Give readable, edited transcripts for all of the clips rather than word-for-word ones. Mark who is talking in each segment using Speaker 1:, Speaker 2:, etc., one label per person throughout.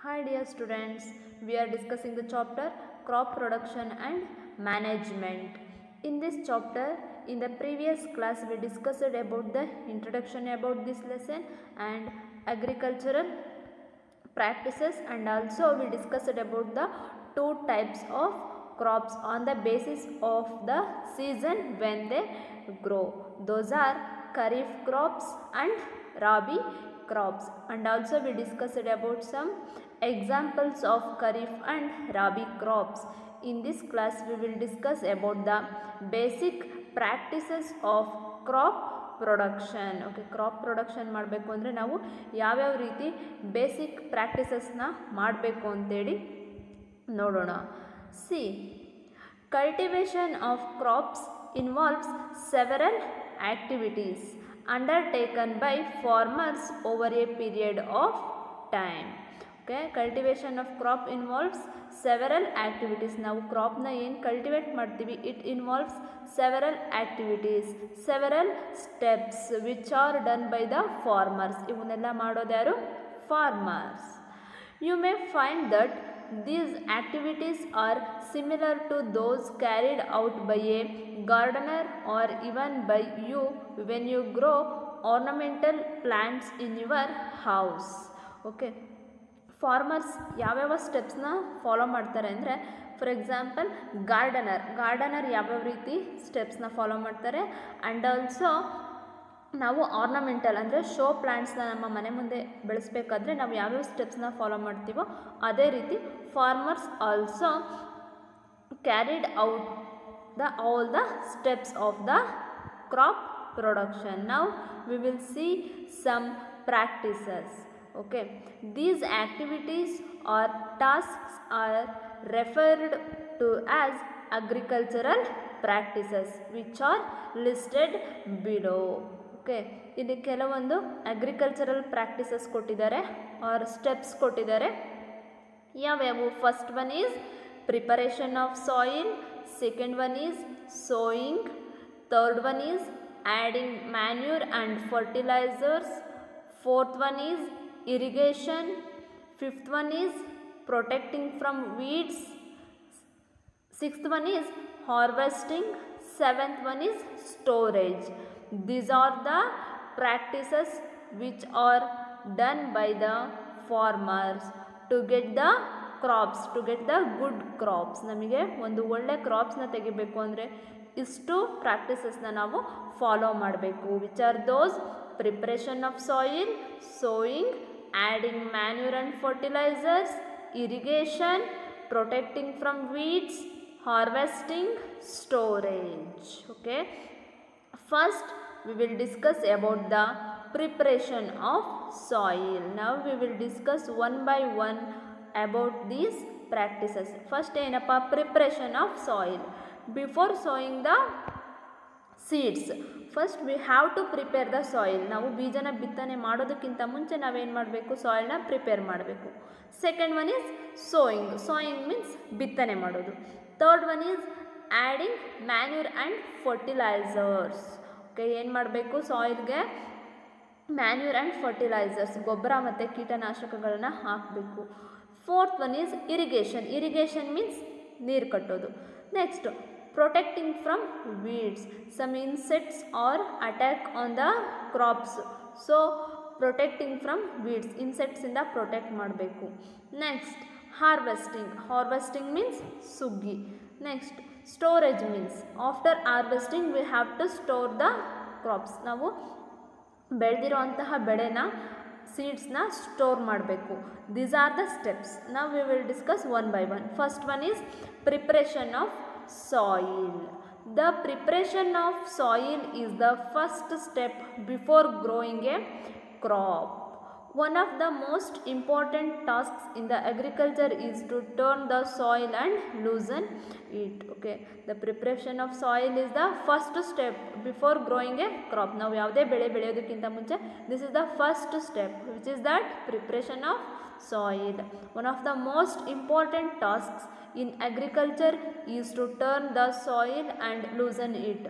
Speaker 1: Hi dear students, we are discussing the chapter crop production and management. In this chapter, in the previous class we discussed about the introduction about this lesson and agricultural practices, and also we discussed about the two types of crops on the basis of the season when they grow. Those are kharif crops and rabi crops, and also we discussed about some examples of kharif and rabi crops. In this class we will discuss about the basic practices of crop production. Okay, crop production ಮಾಡಬೇಕು ಅಂದರೆ ನಾವು ಯಾವ್ಯಾವ ರೀತಿ basic ಪ್ರಾಕ್ಟೀಸಸ್ನ ಮಾಡಬೇಕು ಅಂತೇಳಿ ನೋಡೋಣ. C, cultivation of crops involves several activities undertaken by farmers over A period of time. Okay, cultivation of crop involves several activities. ನಾವು ಕ್ರಾಪ್ನ ಏನು ಕಲ್ಟಿವೇಟ್ ಮಾಡ್ತೀವಿ, it involves several activities, several steps which are done by the farmers. ಇವನ್ನೆಲ್ಲ ಮಾಡೋದು ಯಾರು? farmers. You may find that these activities are similar to those carried out by a gardener or even by you when you grow ornamental plants in your house. Okay, farmers ಯಾವ್ಯಾವ ಸ್ಟೆಪ್ಸ್ನ follow ಮಾಡ್ತಾರೆ ಅಂದರೆ, for example gardener ಯಾವ್ಯಾವ ರೀತಿ ಸ್ಟೆಪ್ಸ್ನ follow ಮಾಡ್ತಾರೆ, and also ನಾವು ornamental ಅಂದರೆ show ಪ್ಲ್ಯಾಂಟ್ಸ್ನ ನಮ್ಮ ಮನೆ ಮುಂದೆ ಬೆಳೆಸಬೇಕಾದ್ರೆ ನಾವು ಯಾವ್ಯಾವ ಸ್ಟೆಪ್ಸ್ನ ಫಾಲೋ ಮಾಡ್ತೀವೋ ಅದೇ ರೀತಿ farmers also carried out all the steps of the crop production. Now we will see some practices. Okay, these activities or tasks are referred to as agricultural practices which are listed below. Okay, ಇಲ್ಲಿ ಕೆಲವೊಂದು agricultural practices ಕೊಟ್ಟಿದ್ದಾರೆ R steps ಕೊಟ್ಟಿದ್ದಾರೆ. ಯಾವ್ಯಾವು? First one is preparation of soil, second one is sowing, third one is adding manure and fertilisers, fourth one is irrigation, fifth one is protecting from weeds, sixth one is harvesting, seventh one is storage. These are the practices which are done by the farmers to get the crops, to get the good crops. ನಮಗೆ ಒಂದು ಒಳ್ಳೆ ಕ್ರಾಪ್ಸ್ನ ತೆಗಿಬೇಕು ಅಂದರೆ ಇಷ್ಟು ಪ್ರಾಕ್ಟೀಸಸ್ನ ನಾವು follow ಮಾಡಬೇಕು. Which are those? preparation of soil, sowing, adding manure and fertilizers, irrigation, protecting from weeds, harvesting, storage. Okay, first we will discuss about the preparation of soil. Now we will discuss one by one about these practices. First ಏನಪ್ಪ? preparation of soil. Before sowing the seeds, first we have to prepare the soil. ನಾವು ಬೀಜನ ಬಿತ್ತನೆ ಮಾಡೋದಕ್ಕಿಂತ ಮುಂಚೆ ನಾವೇನು ಮಾಡಬೇಕು? ಸಾಯಿಲ್ನ prepare ಮಾಡಬೇಕು. Second one is sowing. Sowing means ಬಿತ್ತನೆ ಮಾಡೋದು. Third one is adding manure and fertilisers. Okay, ಏನು ಮಾಡಬೇಕು? ಸಾಯಿಲ್ಗೆ ಮ್ಯಾನ್ಯೂರ್ ಆ್ಯಂಡ್ ಫರ್ಟಿಲೈಸರ್ಸ್, ಗೊಬ್ಬರ ಮತ್ತು ಕೀಟನಾಶಕಗಳನ್ನು ಹಾಕಬೇಕು. Fourth one is irrigation. Irrigation means ನೀರು ಕಟ್ಟೋದು. Next protecting from weeds. Some insects are attack on the crops, so protecting from weeds, insects ಇಂದ protect ಮಾಡಬೇಕು. Next harvesting. ಹಾರ್ವೆಸ್ಟಿಂಗ್ ಮೀನ್ಸ್ ಸುಗ್ಗಿ. Next storage means after harvesting we have to store the crops. ನಾವು ಬೆಳೆದಿರೋಂತಹ ಬೆಳೆನ, ಸೀಡ್ಸ್ನ store ಮಾಡಬೇಕು. These are the steps. ನಾವು we will discuss one by one. First one is preparation of soil. The preparation of soil is the first step before growing a crop. One of the most important tasks in the agriculture is to turn the soil and loosen it. Okay, the preparation of soil is the first step before growing a crop. ನಾವು ಯಾವುದೇ ಬೆಳೆ ಬೆಳೆಯೋದಕ್ಕಿಂತ ಮುಂಚೆ this is the first step, which is that preparation of soil. One of the most important tasks in agriculture is to turn the soil and loosen it.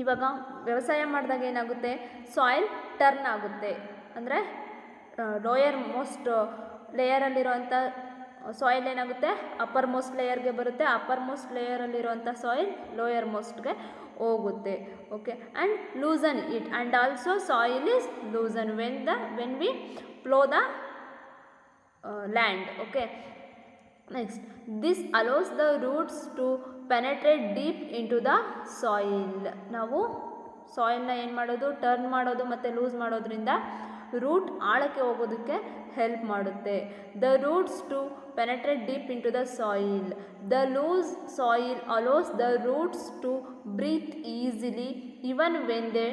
Speaker 1: ಇವಾಗ ವ್ಯವಸಾಯ ಮಾಡಿದಾಗ ಏನಾಗುತ್ತೆ? Soil turn ಆಗುತ್ತೆ, ಅಂದರೆ ಲೋಯರ್ ಮೋಸ್ಟ್ ಲೇಯರಲ್ಲಿರುವಂಥ soil ಏನಾಗುತ್ತೆ upper most ಲೇಯರ್ಗೆ ಬರುತ್ತೆ, ಅಪ್ಪರ್ ಮೋಸ್ಟ್ ಲೇಯರಲ್ಲಿರುವಂಥ ಸಾಯಿಲ್ ಲೋಯರ್ ಮೋಸ್ಟ್ಗೆ ಹೋಗುತ್ತೆ. Okay, and loosen it and also soil is loosen when we plough the land. Okay, next this allows the roots to penetrate deep into the soil. ನಾವು ಸಾಯಿಲ್ನ ಏನು ಮಾಡೋದು, turn ಮಾಡೋದು ಮತ್ತು loose ಮಾಡೋದ್ರಿಂದ ರೂಟ್ ಆಳಕ್ಕೆ ಹೋಗೋದಕ್ಕೆ ಹೆಲ್ಪ್ ಮಾಡುತ್ತೆ. The roots to penetrate deep into the soil. The loose soil allows the roots to breathe easily even when they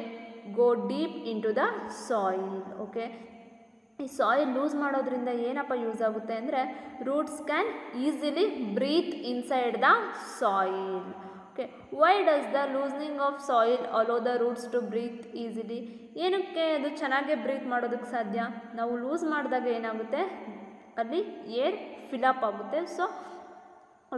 Speaker 1: go deep into the soil. Okay, ಈ ಸಾಯಿಲ್ ಲೂಸ್ ಮಾಡೋದ್ರಿಂದ ಏನಪ್ಪ use ಆಗುತ್ತೆ ಅಂದರೆ roots can easily breathe inside the soil. Okay, why does the loosening of soil allow the roots to breathe easily? ಏನಕ್ಕೆ ಅದು ಚೆನ್ನಾಗೇ breathe ಮಾಡೋದಕ್ಕೆ ಸಾಧ್ಯ? ನಾವು ಲೂಸ್ ಮಾಡಿದಾಗ ಏನಾಗುತ್ತೆ, ಅಲ್ಲಿ ಏರ್ ಫಿಲಪ್ ಆಗುತ್ತೆ. So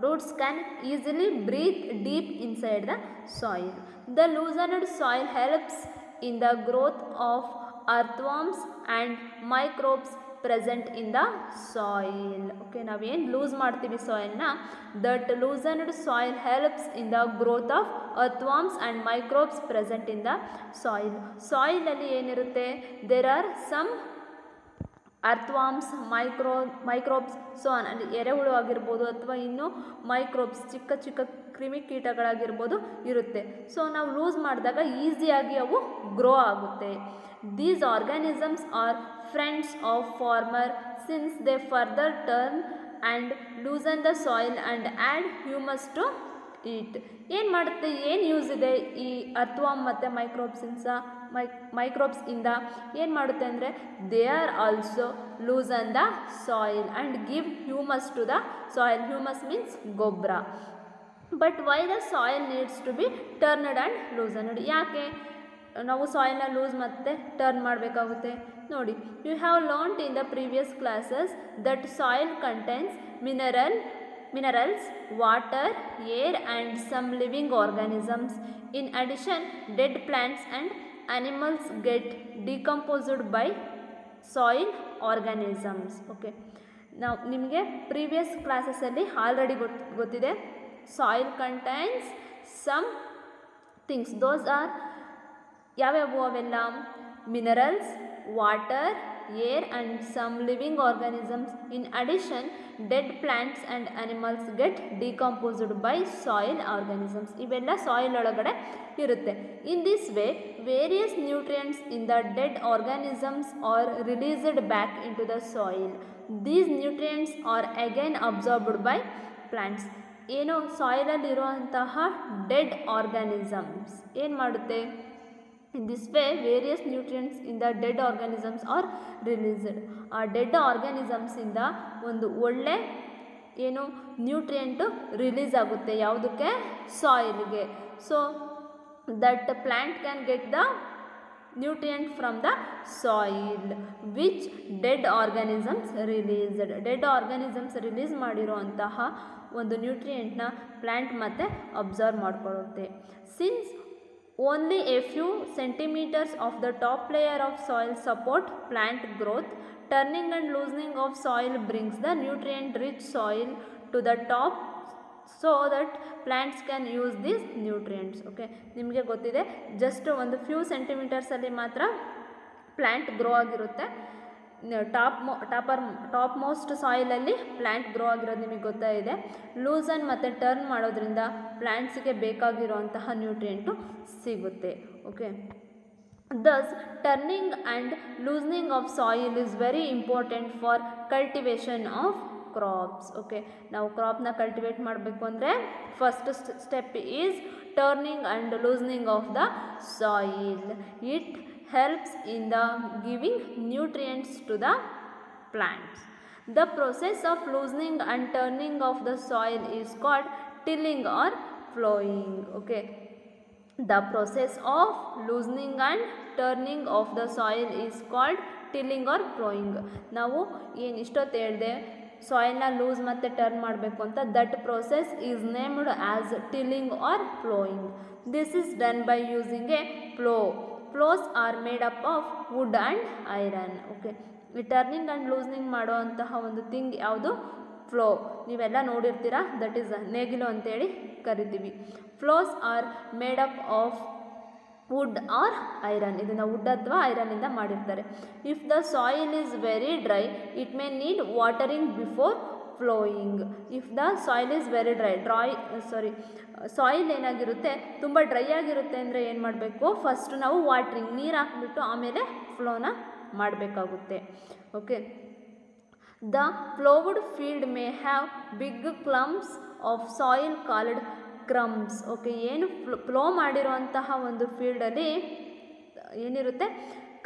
Speaker 1: roots can easily breathe deep inside the soil. The loosened soil helps in the growth of earthworms and microbes present in the soil. Okay, ನಾವೇನು ಲೂಸ್ ಮಾಡ್ತೀವಿ ಸಾಯಿಲ್ನ, that loosened soil helps in the growth of earthworms and microbes present in the soil. ಸಾಯಿಲಲ್ಲಿ ಏನಿರುತ್ತೆ, there are some earthworms, microbes, so ಅಲ್ಲಿ ಎರೆಹುಳು ಆಗಿರ್ಬೋದು ಅಥವಾ ಇನ್ನೂ ಮೈಕ್ರೋಬ್ಸ್ ಚಿಕ್ಕ ಚಿಕ್ಕ ಕ್ರಿಮಿಕೀಟಗಳಾಗಿರ್ಬೋದು ಇರುತ್ತೆ. ಸೊ ನಾವು ಲೂಸ್ ಮಾಡಿದಾಗ ಈಸಿಯಾಗಿ ಅವು ಗ್ರೋ ಆಗುತ್ತೆ. These organisms are friends of farmer since they further turn and loosen the soil and add humus to it. ಏನು ಮಾಡುತ್ತೆ, ಏನು ಯೂಸ್ ಇದೆ ಈ ಅರ್ಥವಾಮ್ ಮತ್ತು ಮೈಕ್ರೋಬ್ಸ್ ಇಂದ ಏನು ಮಾಡುತ್ತೆ ಅಂದರೆ they are also loosen the soil and give humus to the soil. Humus means ಗೊಬ್ಬರ. But why the soil needs to be turned and loosened? ಯಾಕೆ ನಾವು ಸಾಯಿಲ್ನ ಲೂಸ್ ಮತ್ತು ಟರ್ನ್ ಮಾಡಬೇಕಾಗುತ್ತೆ? ನೋಡಿ, you have learned in the previous classes that soil contains minerals, water, air and some living organisms. In addition, dead plants and animals get decomposed by soil organisms. Okay, now ನಿಮಗೆ previous ಕ್ಲಾಸಸಲ್ಲಿ already ಗೊತ್ತಿದೆ, soil contains some things. Those are ಯಾವ್ಯಾವು ಅವೆಲ್ಲ? Minerals, water, air and some living organisms. In addition, dead plants and animals get decomposed by soil organisms. ಇವೆಲ್ಲ soil ಒಳಗಡೆ ಇರುತ್ತೆ. In this way, various nutrients in the dead organisms are released back into the soil. These nutrients are again absorbed by plants. ಏನು ಸಾಯಿಲಲ್ಲಿರುವಂತಹ dead organisms ಏನು ಮಾಡುತ್ತೆ? In this way, various nutrients in the dead organisms are released. ಆ dead ಆರ್ಗ್ಯಾನಿಸಮ್ಸಿಂದ ಒಂದು ಒಳ್ಳೆ ಏನು nutrient release ಆಗುತ್ತೆ. ಯಾವುದಕ್ಕೆ? ಸಾಯಿಲ್ಗೆ. So that plant can get the nutrient from the soil which dead organisms released. Dead organisms release ಮಾಡಿರುವಂತಹ ಒಂದು ನ್ಯೂಟ್ರಿಯೆಂಟ್ನ ಪ್ಲ್ಯಾಂಟ್ ಮತ್ತೆ ಅಬ್ಸರ್ವ್ ಮಾಡಿಕೊಳ್ಳುತ್ತೆ. Since only a few centimeters of the top layer of soil support plant growth, turning and loosening of soil brings the nutrient rich soil to the top so that plants can use these nutrients. Okay, ನಿಮಗೆ ಗೊತ್ತಿದೆ, just ಒಂದು few ಸೆಂಟಿಮೀಟರ್ಸಲ್ಲಿ ಮಾತ್ರ plant grow ಆಗಿರುತ್ತೆ. Top most ಸಾಯಿಲಲ್ಲಿ plant grow ಆಗಿರೋದು ನಿಮಗೆ ಗೊತ್ತಾಯಿದೆ. Loosen ಮತ್ತು turn ಮಾಡೋದ್ರಿಂದ ಪ್ಲ್ಯಾಂಟ್ಸಿಗೆ ಬೇಕಾಗಿರುವಂತಹ ನ್ಯೂಟ್ರಿಯೆಂಟು ಸಿಗುತ್ತೆ. Okay, thus turning and loosening of soil is very important for cultivation of crops. Okay, ನಾವು ಕ್ರಾಪ್ನ ಕಲ್ಟಿವೇಟ್ ಮಾಡಬೇಕು ಅಂದರೆ first step is turning and loosening of the soil. It helps in the giving nutrients to the plants. The process of loosening and turning of the soil is called tilling or plowing. Okay, the process of loosening and turning of the soil is called tilling or plowing. ನಾವು ಏನು ಇಷ್ಟೊತ್ತು ಹೇಳಿದೆ ಸಾಯಿಲ್ನ loose ಮತ್ತು turn ಮಾಡಬೇಕು ಅಂತ, that process is named as tilling or ploughing. This is done by using a plough. Plows are made up of wood and iron. Okay, ಈ turning and loosening ಮಾಡುವಂತಹ ಒಂದು ಥಿಂಗ್ ಯಾವುದು? ಫ್ಲೋ. ನೀವೆಲ್ಲ ನೋಡಿರ್ತೀರಾ, that is ನೇಗಿಲು ಅಂತೇಳಿ ಕರಿತೀವಿ. Ploughs are made up of wood or iron. ಇದನ್ನು ವುಡ್ ಅಥವಾ ಐರನ್ನಿಂದ ಮಾಡಿರ್ತಾರೆ. If the soil is very dry it may need watering before ploughing. If the soil is very soil ಏನಾಗಿರುತ್ತೆ, ತುಂಬ ಡ್ರೈ ಆಗಿರುತ್ತೆ ಅಂದರೆ ಏನು ಮಾಡಬೇಕು? ಫಸ್ಟ್ ನಾವು ವಾಟ್ರಿಂಗ್, ನೀರು ಹಾಕ್ಬಿಟ್ಟು ಆಮೇಲೆ ಫ್ಲೋನ ಮಾಡಬೇಕಾಗುತ್ತೆ. Okay. The ploughed field may have big clumps of soil called crumbs. Okay, ಏನು ಫ್ಲೋ ಮಾಡಿರುವಂತಹ ಒಂದು ಫೀಲ್ಡಲ್ಲಿ ಏನಿರುತ್ತೆ?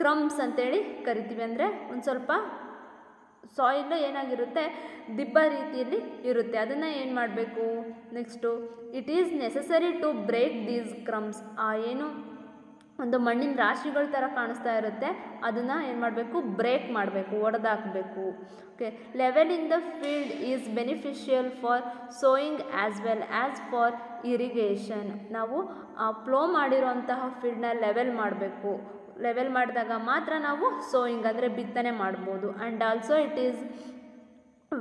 Speaker 1: ಕ್ರಮ್ಸ್ ಅಂತೇಳಿ ಕರಿತೀವಿ. ಅಂದರೆ ಒಂದು ಸ್ವಲ್ಪ ಸಾಯಿಲ್ ಏನಾಗಿರುತ್ತೆ? ದಿಬ್ಬ ರೀತಿಯಲ್ಲಿ ಇರುತ್ತೆ. ಅದನ್ನು ಏನು ಮಾಡಬೇಕು? Next it is necessary to break these crumbs. ಏನು ಒಂದು ಮಣ್ಣಿನ ರಾಶಿಗಳ ಥರ ಕಾಣಿಸ್ತಾ ಇರುತ್ತೆ, ಅದನ್ನು ಏನು ಮಾಡಬೇಕು? ಬ್ರೇಕ್ ಮಾಡಬೇಕು, ಒಡೆದಾಕಬೇಕು. Okay. Levelling the field is beneficial for sowing as well as for irrigation. ನಾವು ಫ್ಲೋ ಮಾಡಿರುವಂತಹ ಫೀಲ್ಡ್ನ ಲೆವೆಲ್ ಮಾಡಬೇಕು. ಲೆವೆಲ್ ಮಾಡಿದಾಗ ಮಾತ್ರ ನಾವು ಸೋಯಿಂಗ್ ಅಂದರೆ ಬಿತ್ತನೆ ಮಾಡ್ಬೋದು. And also it is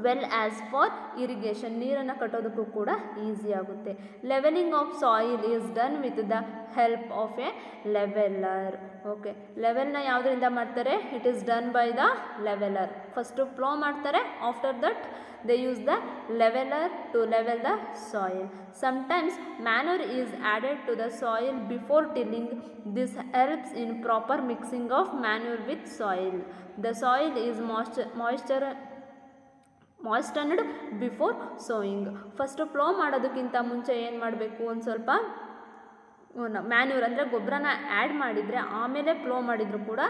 Speaker 1: well as for irrigation, ನೀರನ್ನು ಕಟ್ಟೋದಕ್ಕೂ ಕೂಡ ಈಸಿ ಆಗುತ್ತೆ. Levelling of soil is done with the help of a leveller. Okay, ಲೆವೆಲ್ನ ಯಾವುದರಿಂದ ಮಾಡ್ತಾರೆ? It is done by the leveller. First plough ಮಾಡ್ತಾರೆ, after that they use the leveler to level the soil. Sometimes manure is added to the soil before tilling. This helps in proper mixing of manure with soil. The soil is moistened before sowing. First flow ಮಾಡೋದಕ್ಕಿಂತ ಮುಂಚೆ ಏನು ಮಾಡಬೇಕು? ಒಂದು ಸ್ವಲ್ಪ manure ಅಂದರೆ ಗೊಬ್ಬರನ add ಮಾಡಿದರೆ ಆಮೇಲೆ ಫ್ಲೋ ಮಾಡಿದರೂ ಕೂಡ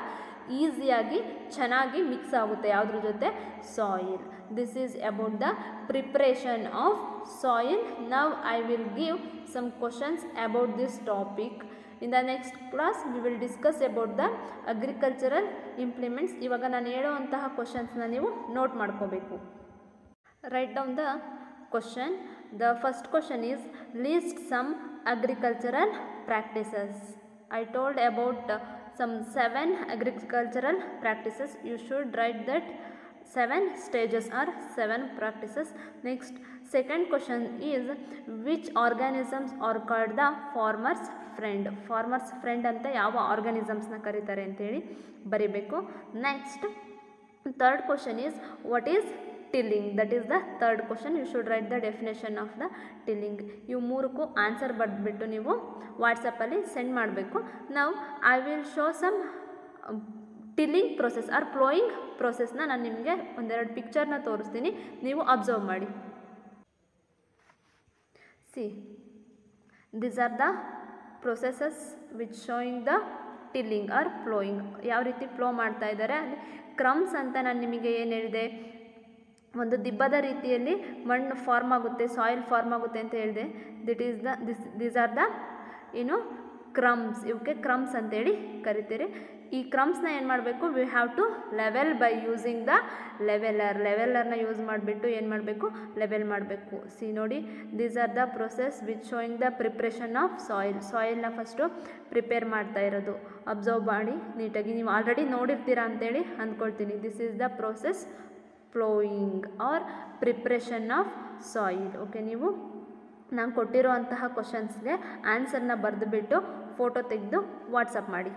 Speaker 1: ಈಸಿಯಾಗಿ ಚೆನ್ನಾಗಿ ಮಿಕ್ಸ್ ಆಗುತ್ತೆ ಯಾವುದ್ರ ಜೊತೆ? Soil. This is about the preparation of soil. Now I will give some questions about this topic. In the next class we will discuss about the agricultural implements. ಇವಾಗ ನಾನು ಹೇಳುವಂತಹ ಕ್ವಶನ್ಸ್ನ ನೀವು ನೋಟ್ ಮಾಡ್ಕೋಬೇಕು. Write down the question. The first question is list some agricultural practices. I told about some 7 agricultural practices. You should write that 7 stages or 7 practices. Next, second question is which organisms are called the farmer's friend. Farmer's friend ಅಂತ ಯಾವ ಆರ್ಗಾನಿಸಮ್ಸ್ನ ಕರೀತಾರೆ ಅಂತೇಳಿ ಬರೀಬೇಕು. Next, third question is what is tilling. That is the third question. You should write the definition of the tilling. ಇವು ಮೂರಕ್ಕೂ answer ಬರೆದ್ಬಿಟ್ಟು ನೀವು ವಾಟ್ಸಪ್ಪಲ್ಲಿ send ಮಾಡಬೇಕು. ನಾವು I will show some tilling process or flowing ಪ್ರೊಸೆಸ್ನ ನಾನು ನಿಮಗೆ ಒಂದೆರಡು ಪಿಕ್ಚರ್ನ ತೋರಿಸ್ತೀನಿ, ನೀವು ಅಬ್ಸರ್ವ್ ಮಾಡಿ. See, these are the processes which showing the tilling or flowing. ಯಾವ ರೀತಿ ಫ್ಲೋ ಮಾಡ್ತಾ ಇದ್ದಾರೆ. ಕ್ರಮ್ಸ್ ಅಂತ ನಾನು ನಿಮಗೆ ಏನು ಹೇಳಿದೆ? ಒಂದು ದಿಬ್ಬದ ರೀತಿಯಲ್ಲಿ ಮಣ್ಣು ಫಾರ್ಮ್ ಆಗುತ್ತೆ, ಸಾಯಿಲ್ ಫಾರ್ಮ್ ಆಗುತ್ತೆ ಅಂತ ಹೇಳಿದೆ. These are the crumbs. ಇವಕ್ಕೆ ಕ್ರಮ್ಸ್ ಅಂತೇಳಿ ಕರಿತೀರಿ. ಈ ಕ್ರಮ್ಸ್ನ ಏನು ಮಾಡಬೇಕು? We have to level by using the ಲೆವೆಲರ್ನ ಯೂಸ್ ಮಾಡಿಬಿಟ್ಟು ಏನು ಮಾಡಬೇಕು? ಲೆವೆಲ್ ಮಾಡಬೇಕು. ಸಿ ನೋಡಿ, these are the process which showing the preparation of ಸಾಯಿಲ್ನ ಫಸ್ಟು ಪ್ರಿಪೇರ್ ಮಾಡ್ತಾ ಇರೋದು. ಅಬ್ಸರ್ವ್ ಮಾಡಿ ನೀಟಾಗಿ. ನೀವು ಆಲ್ರೆಡಿ ನೋಡಿರ್ತೀರಾ ಅಂತೇಳಿ ಅಂದ್ಕೊಳ್ತೀನಿ. This is the process ploughing or preparation of soil. Okay, ನೀವು ನಾನು ಕೊಟ್ಟಿರೋ ಅಂತಹ ಕ್ವಶನ್ಸ್ಗೆ ಆನ್ಸರ್ನ ಬರೆದುಬಿಟ್ಟು ಫೋಟೋ ತೆಗೆದು ವಾಟ್ಸಪ್ ಮಾಡಿ.